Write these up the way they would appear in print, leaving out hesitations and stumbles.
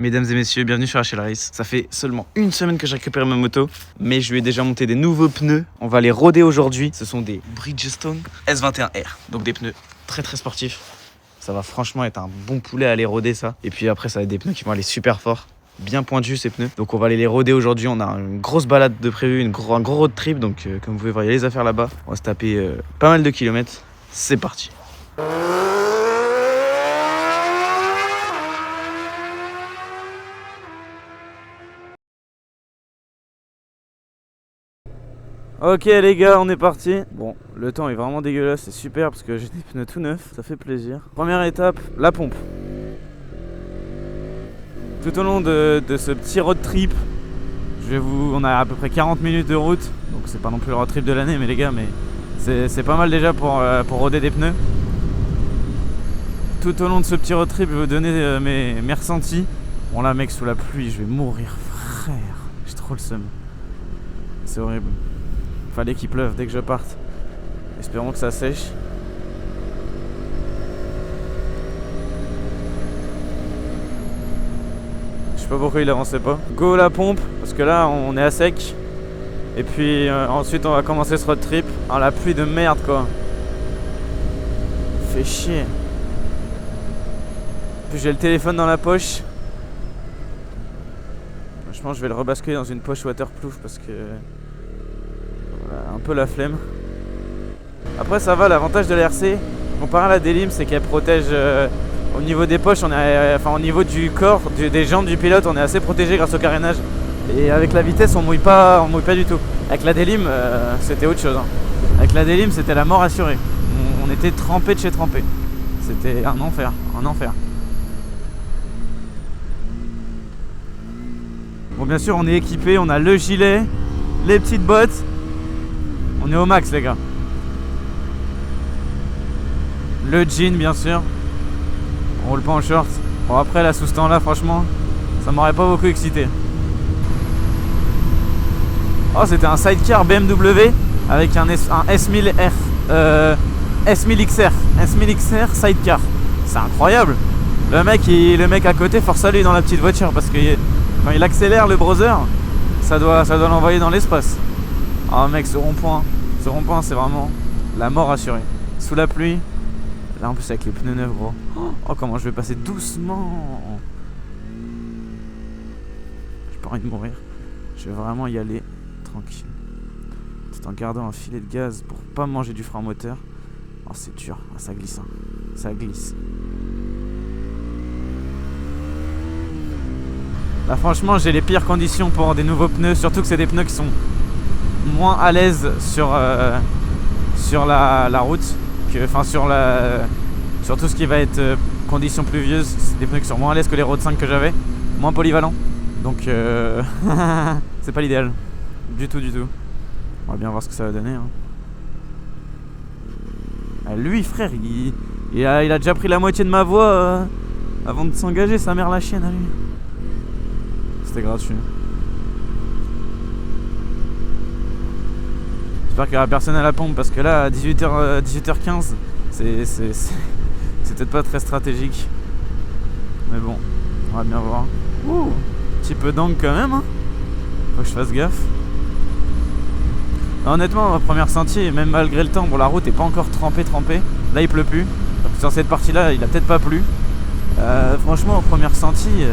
Mesdames et messieurs, bienvenue sur HL Race. Ça fait seulement une semaine que j'ai récupéré ma moto, mais je lui ai déjà monté des nouveaux pneus. On va les roder aujourd'hui. Ce sont des Bridgestone S21R, donc des pneus très sportifs. Ça va franchement être un bon poulet à les roder ça. Et puis après, ça va être des pneus qui vont aller super fort, bien pointus ces pneus. Donc on va aller les roder aujourd'hui. On a une grosse balade de prévu, un gros road trip. Donc comme vous pouvez voir, il y a les affaires là-bas. On va se taper pas mal de kilomètres. C'est parti. Ok les gars, on est parti. Bon, le temps est vraiment dégueulasse, c'est super parce que j'ai des pneus tout neufs, ça fait plaisir. Première étape, la pompe. Tout au long de ce petit road trip, on a à peu près 40 minutes de route, donc c'est pas non plus le road trip de l'année, mais les gars, mais c'est pas mal déjà pour roder des pneus. Tout au long de ce petit road trip, je vais vous donner mes ressentis. Bon là mec, sous la pluie, je vais mourir frère, j'ai trop le seum. C'est horrible. Fallait qu'il pleuve dès que je parte. Espérons que ça sèche. Je sais pas pourquoi il avançait pas. Go la pompe, parce que là on est à sec. Et puis ensuite on va commencer ce road trip. Ah la pluie de merde quoi. Fait chier. Puis j'ai le téléphone dans la poche. Je pense que je vais le rebasculer dans une poche waterproof parce que un peu la flemme. Après ça va, l'avantage de la RC comparé à la Delim, c'est qu'elle protège au niveau des poches, au niveau du corps, des jambes du pilote, on est assez protégé grâce au carénage. Et avec la vitesse on mouille pas du tout. Avec la Delim c'était autre chose hein. Avec la Delim c'était la mort assurée. On était trempé de chez trempé. C'était un enfer, un enfer. Bon bien sûr on est équipé, on a le gilet, les petites bottes. On est au max les gars. Le jean bien sûr. On roule pas en short. Bon après là sous ce temps là franchement ça m'aurait pas beaucoup excité. Oh c'était un sidecar BMW avec un S1000R S1000XR S1000XR sidecar. C'est incroyable. Le mec à côté force à lui dans la petite voiture parce que quand il accélère le browser ça doit l'envoyer dans l'espace. Oh mec, ce rond-point c'est vraiment la mort assurée. Sous la pluie, là en plus avec les pneus neufs gros. Oh comment je vais passer doucement. J'ai pas envie de mourir. Je vais vraiment y aller tranquille. Tout en gardant un filet de gaz pour pas manger du frein moteur. Oh c'est dur, ça glisse hein. Ça glisse. Là franchement j'ai les pires conditions pour des nouveaux pneus. Surtout que c'est des pneus qui sont moins à l'aise sur la route sur tout ce qui va être conditions pluvieuses. C'est des pneus qui sont moins à l'aise que les Road 5 que j'avais, moins polyvalents, donc c'est pas l'idéal du tout. On va bien voir ce que ça va donner hein. Lui frère il a déjà pris la moitié de ma voix avant de s'engager, sa mère la chienne à lui. C'était gratuit. J'espère qu'il y aura personne à la pompe parce que là à 18h15 c'est peut-être pas très stratégique. Mais bon, on va bien voir. Ouh, petit peu d'angle quand même hein. Faut que je fasse gaffe. Honnêtement ma première sentier, même malgré le temps, bon la route est pas encore trempée. Là il pleut plus. Donc sur cette partie là il a peut-être pas plu. Franchement aux premières senties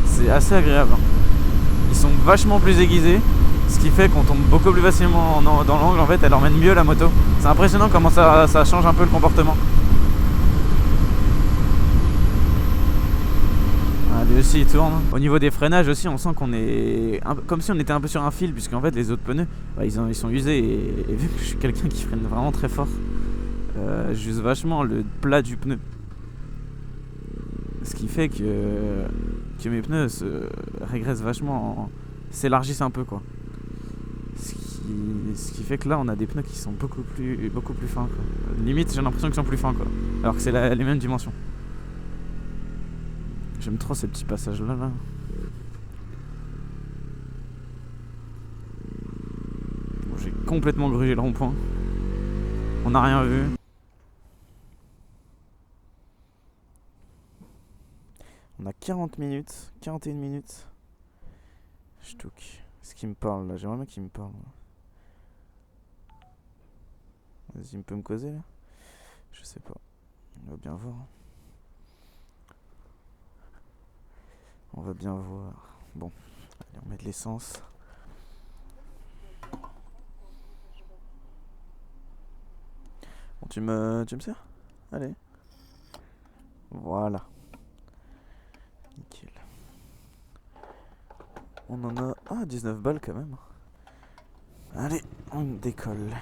c'est assez agréable. Ils sont vachement plus aiguisés. Ce qui fait qu'on tombe beaucoup plus facilement dans l'angle. En fait elle emmène mieux la moto. C'est impressionnant comment ça change un peu le comportement. Ah, lui aussi il tourne. Au niveau des freinages aussi on sent qu'on est comme si on était un peu sur un fil. Puisqu'en fait les autres pneus ils sont usés. Et vu que je suis quelqu'un qui freine vraiment très fort, j'use vachement le plat du pneu. Ce qui fait que mes pneus se régressent vachement, s'élargissent un peu quoi. Ce qui fait que là on a des pneus qui sont beaucoup plus fins quoi. Limite j'ai l'impression qu'ils sont plus fins quoi. Alors que c'est les mêmes dimensions. J'aime trop ces petits passages là. Bon, j'ai complètement grugé le rond-point. On n'a rien vu. On a 40 minutes, 41 minutes. Ch'touk. Est-ce qu'il me parle là? J'aimerais bien qu'il me parle. Vas-y, il peut me causer là? Je sais pas. On va bien voir. On va bien voir. Bon, allez, on met de l'essence. Bon, tu me sers? Allez. Voilà. Nickel. On en a... Ah, 19 balles quand même. Allez, on décolle.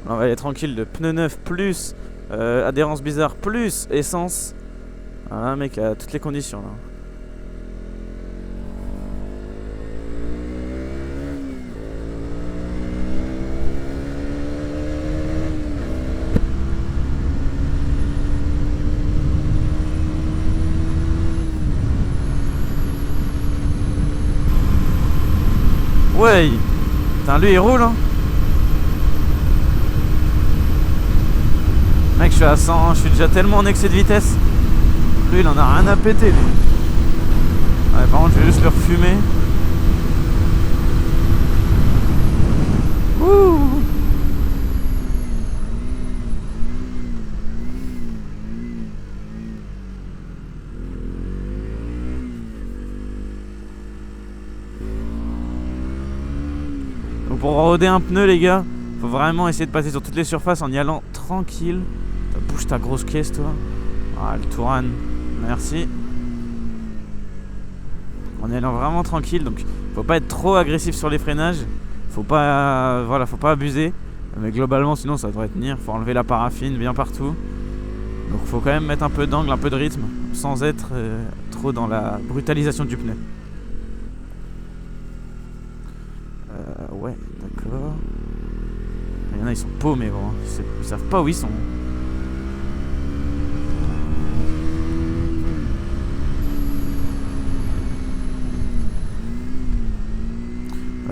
On va aller tranquille de pneus neufs plus adhérence bizarre plus essence. Un mec a toutes les conditions là. Ouais, putain, lui il roule hein. Mec, je suis à 100, je suis déjà tellement en excès de vitesse. Lui il en a rien à péter lui. Ouais, par contre je vais juste le refumer. Ouh. Donc pour roder un pneu les gars, faut vraiment essayer de passer sur toutes les surfaces en y allant tranquille. Bouge ta grosse caisse toi. Ah le Touran, merci. En y allant vraiment tranquille, donc faut pas être trop agressif sur les freinages. Faut pas, voilà, faut pas abuser. Mais globalement sinon ça devrait tenir. Faut enlever la paraffine bien partout. Donc faut quand même mettre un peu d'angle, un peu de rythme, sans être trop dans la brutalisation du pneu. Ouais, d'accord. Il y en a, ils sont paumés, gros. Ils savent pas où ils sont.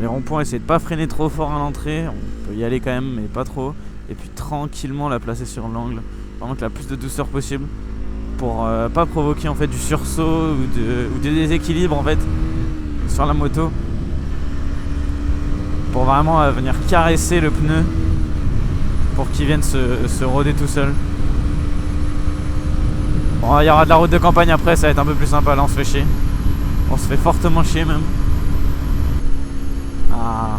Les ronds-points, essayez de pas freiner trop fort à l'entrée. On peut y aller quand même, mais pas trop. Et puis tranquillement la placer sur l'angle. Vraiment que la plus de douceur possible. Pour pas provoquer en fait du sursaut ou du déséquilibre en fait sur la moto. Pour vraiment venir caresser le pneu. Pour qu'il vienne se roder tout seul. Bon, il y aura de la route de campagne après, ça va être un peu plus sympa. Là on se fait chier. On se fait fortement chier même. Ah.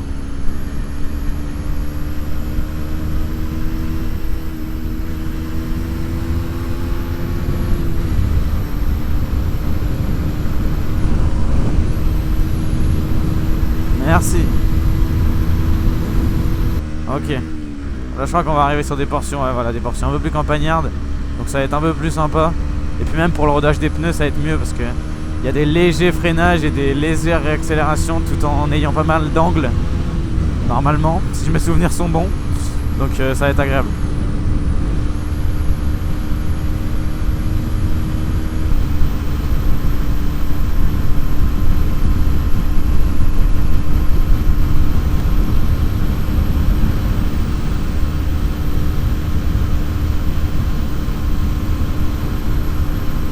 Merci. Ok. Là je crois qu'on va arriver sur des portions, ouais, voilà, des portions un peu plus campagnardes. Donc ça va être un peu plus sympa. Et puis même pour le rodage des pneus ça va être mieux parce que il y a des légers freinages et des légères réaccélérations tout en ayant pas mal d'angles. Normalement, si mes souvenirs sont bons. Donc ça va être agréable.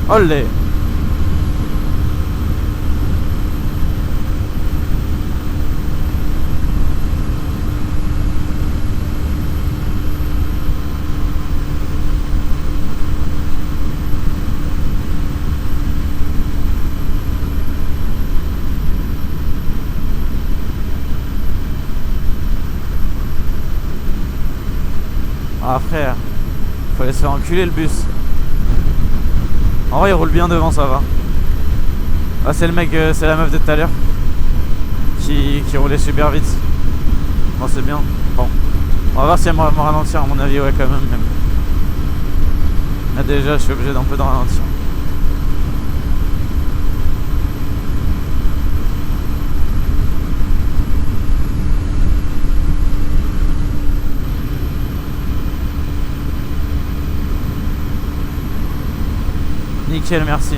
Olé! Ah frère, faut laisser faire enculer le bus. En vrai il roule bien devant, ça va. Ah c'est le mec, c'est la meuf de tout à l'heure qui roulait super vite. Bon c'est bien. Bon, on va voir si elle me ralentir, à mon avis ouais quand même. Là déjà je suis obligé d'un peu de ralentir. Nickel, merci.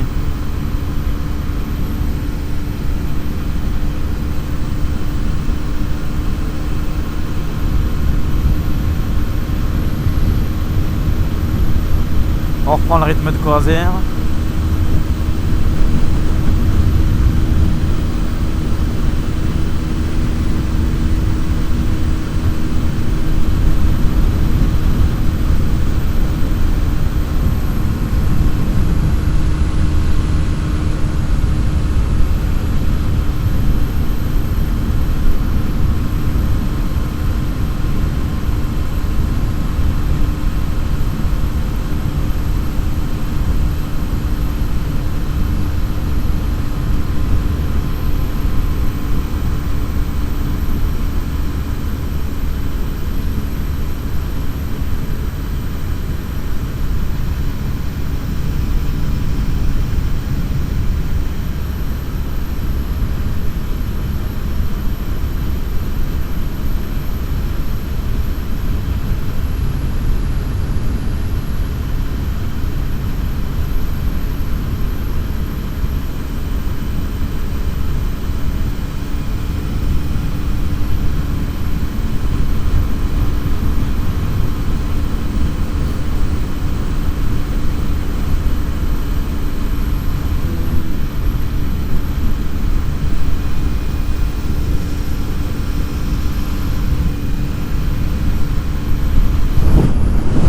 On reprend le rythme de croisière.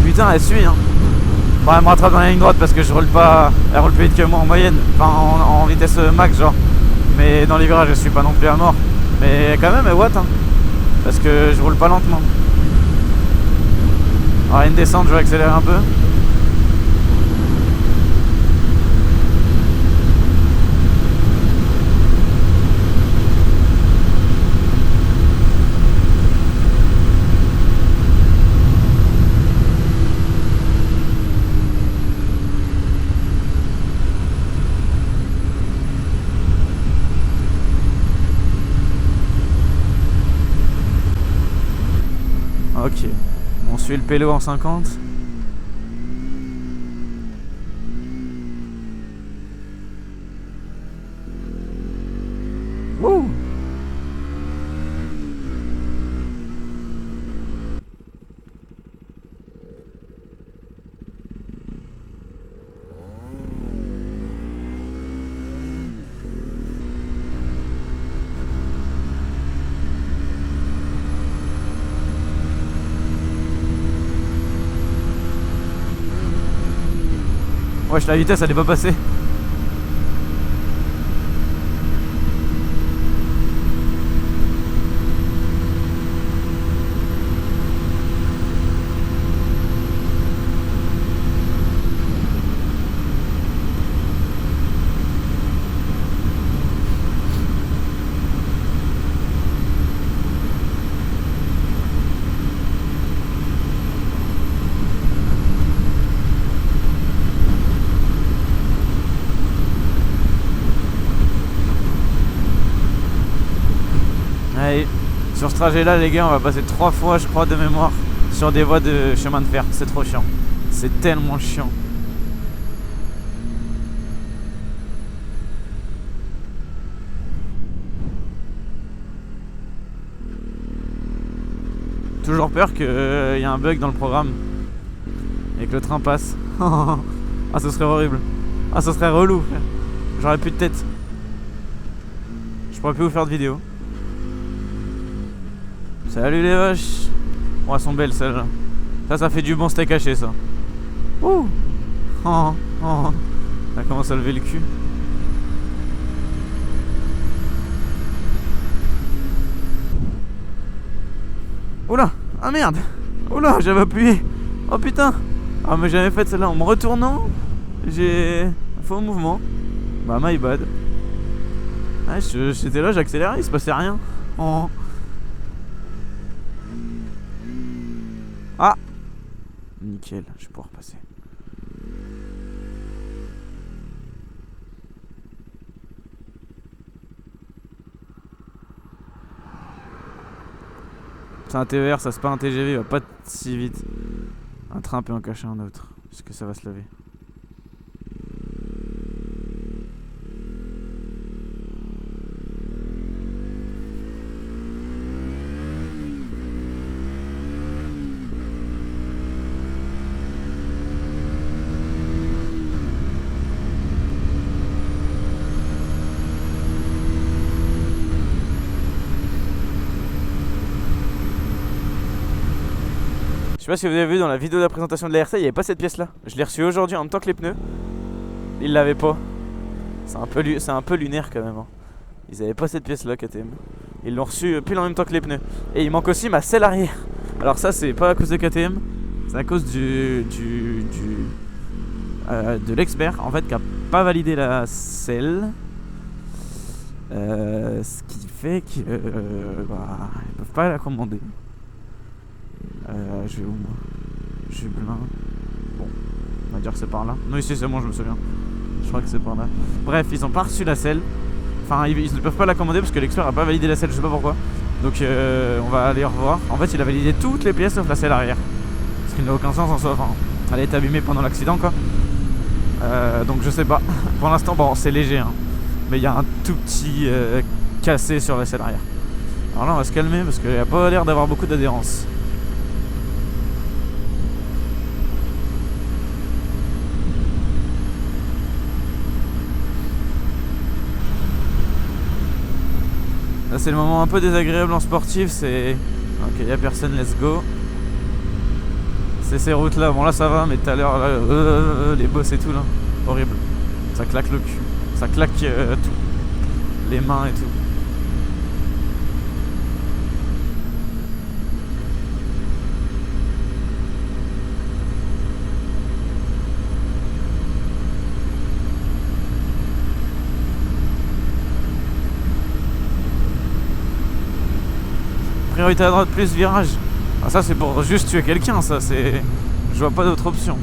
Putain, elle suit hein. Bon, elle me rattrape dans la ligne droite parce que je roule pas. Elle roule plus vite que moi en moyenne. Enfin en vitesse max genre. Mais dans les virages je suis pas non plus à mort. Mais quand même elle watt hein. Parce que je roule pas lentement. Alors une descente je vais accélérer un peu. Ok, on suit le pélo en 50. Wouh! Wesh, la vitesse elle est pas passée. Allez, sur ce trajet là les gars on va passer 3 fois je crois de mémoire sur des voies de chemin de fer, c'est trop chiant. C'est tellement chiant. Toujours peur qu'il y ait un bug dans le programme et que le train passe. Ah ce serait horrible. Ah ce serait relou. J'aurais plus de tête. Je pourrais plus vous faire de vidéo. Salut les vaches. Oh elles sont belles celles-là. Ça fait du bon steak haché ça. Ouh. Oh, oh. Ça commence à lever le cul. Oula. Ah merde. Oula j'avais appuyé. Oh putain. Ah mais j'avais fait celle-là en me retournant. J'ai fait un mouvement. Bah my bad. Ah, j'étais là j'accélérais, il se passait rien. Oh. Ah. Nickel, je vais pouvoir passer. C'est un TER, ça c'est pas un TGV, il va pas si vite. Un train peut en cacher un autre. Est-ce que ça va se laver? Je sais pas si vous avez vu dans la vidéo de la présentation de la RC, il n'y avait pas cette pièce là. Je l'ai reçue aujourd'hui en même temps que les pneus. Ils l'avaient pas. C'est un peu lunaire quand même. Hein. Ils avaient pas cette pièce là KTM. Ils l'ont reçue pile en même temps que les pneus. Et il manque aussi ma selle arrière. Alors ça c'est pas à cause de KTM. C'est à cause de l'expert en fait qui a pas validé la selle. Ce qui fait que ils peuvent pas la commander. Je vais où moi? Je suis plein. Bon, on va dire que c'est par là. Non, ici c'est bon, je me souviens. Je crois que c'est par là. Bref, ils ont pas reçu la selle. Enfin, ils ne peuvent pas la commander parce que l'expert a pas validé la selle, je sais pas pourquoi. Donc on va aller revoir. En fait, il a validé toutes les pièces sauf la selle arrière. Ce qui n'a aucun sens en soi. Enfin, elle a été abîmée pendant l'accident quoi. Donc je sais pas. Pour l'instant, bon, c'est léger. Hein. Mais il y a un tout petit cassé sur la selle arrière. Alors là, on va se calmer parce qu'il n'y a pas l'air d'avoir beaucoup d'adhérence. Là c'est le moment un peu désagréable en sportif, c'est... Ok, y'a personne, let's go. C'est ces routes là, bon là ça va, mais tout à l'heure, les bosses et tout là, horrible. Ça claque le cul, ça claque tout. Les mains et tout. Priorité à droite plus virage. Ah, ça c'est pour juste tuer quelqu'un, ça c'est... Je vois pas d'autre option.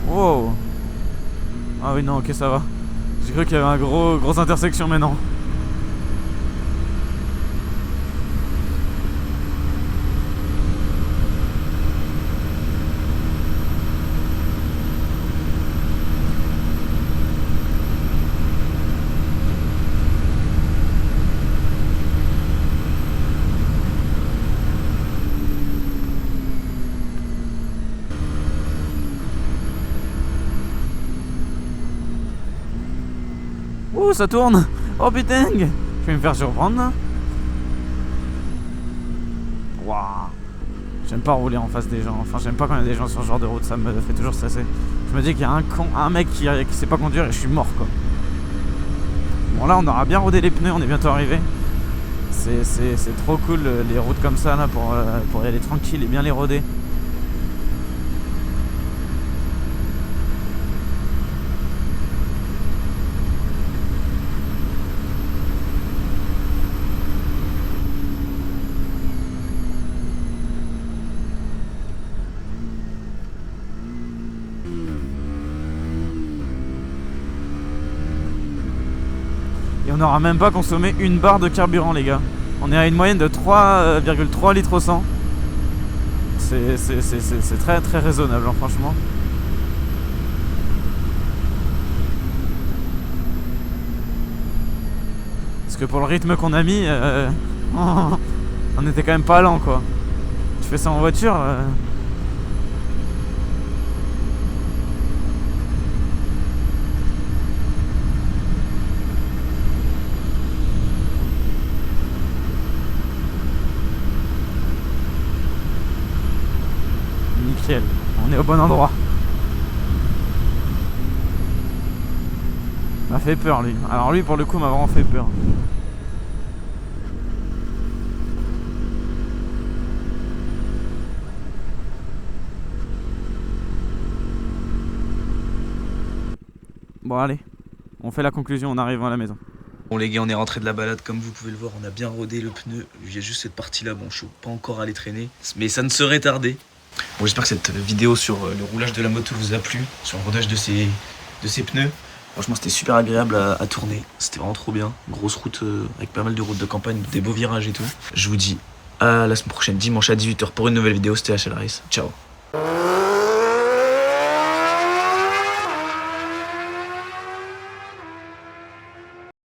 Wow. Ah oui non, ok ça va. J'ai cru qu'il y avait un grosse intersection mais non. Ouh, ça tourne. Oh putain. Je vais me faire surprendre là. Waouh. J'aime pas rouler en face des gens. Enfin, j'aime pas quand il y a des gens sur ce genre de route. Ça me fait toujours stresser. Je me dis qu'il y a un mec qui sait pas conduire et je suis mort quoi. Bon là, on aura bien rodé les pneus. On est bientôt arrivé. C'est trop cool les routes comme ça là pour y aller tranquille et bien les roder. Et on n'aura même pas consommé une barre de carburant les gars. On est à une moyenne de 3,3 litres au 100. C'est très très raisonnable hein, franchement. Parce que pour le rythme qu'on a mis, on était quand même pas lent quoi. Tu fais ça en voiture nickel, on est au bon endroit. M'a fait peur lui. Alors lui pour le coup m'a vraiment fait peur. Bon allez, on fait la conclusion en arrivant à la maison. Bon les gars, on est rentré de la balade, comme vous pouvez le voir, on a bien rodé le pneu. Il y a juste cette partie là, bon je suis pas encore allé traîner, mais ça ne serait tardé. Bon, j'espère que cette vidéo sur le roulage de la moto vous a plu, sur le rodage de ces pneus. Franchement c'était super agréable à tourner, c'était vraiment trop bien. Grosse route avec pas mal de routes de campagne, des beaux virages et tout. Je vous dis à la semaine prochaine, dimanche à 18 h pour une nouvelle vidéo, c'était HL Race. Ciao.